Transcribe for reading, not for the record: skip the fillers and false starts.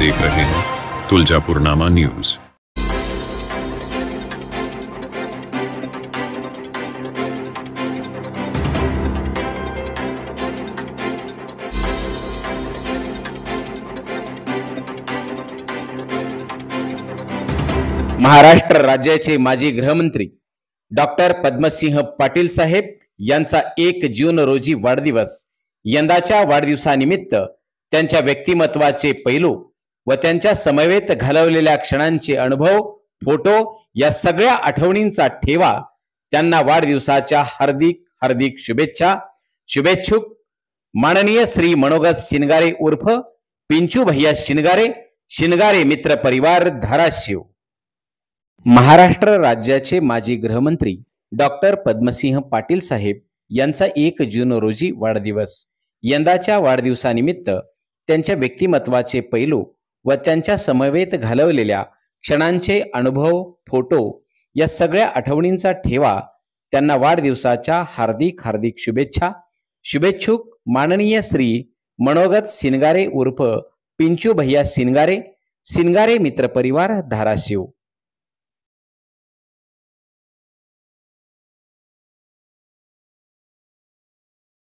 देख रहे हैं तुलजापुरनामा न्यूज। महाराष्ट्र राज्याचे माजी गृहमंत्री डॉक्टर पद्मसिंह पाटील साहेब यांचा 1 जून रोजी वाढदिवस। यंदाच्या वाढदिवसानिमित्त त्यांच्या व्यक्तिमत्वाचे पैलू व त्यांच्या समवेत घालवलेल्या क्षणांचे अनुभव, फोटो या सगळ्या आठवणींचा ठेवा त्यांना वाढदिवसाच्या हार्दिक हार्दिक शुभेच्छा। शुभेच्छुक माननीय श्री मनोगत सिनगारे उर्फ पिंचू भैया शिनगारे, शिनगारे मित्र परिवार, धाराशिव। महाराष्ट्र राज्याचे माजी गृहमंत्री डॉक्टर पद्मसिंह पाटील साहेब यांचा 1 जून रोजी वाढदिवस। यंदाच्या वाढदिवसानिमित्त त्यांच्या व्यक्तिमत्वाचे पैलू व त्यांच्या समवेत घालवलेल्या क्षणांचे अनुभव, फोटो या सगळ्या आठवणींचा ठेवा त्यांना वाढदिवसाच्या हार्दिक हार्दिक शुभेच्छा। शुभेच्छुक माननीय श्री मनोगत सिनगारे उर्फ पिंचू भैया शिनगारे, शिनगारे मित्र परिवार, धाराशिव।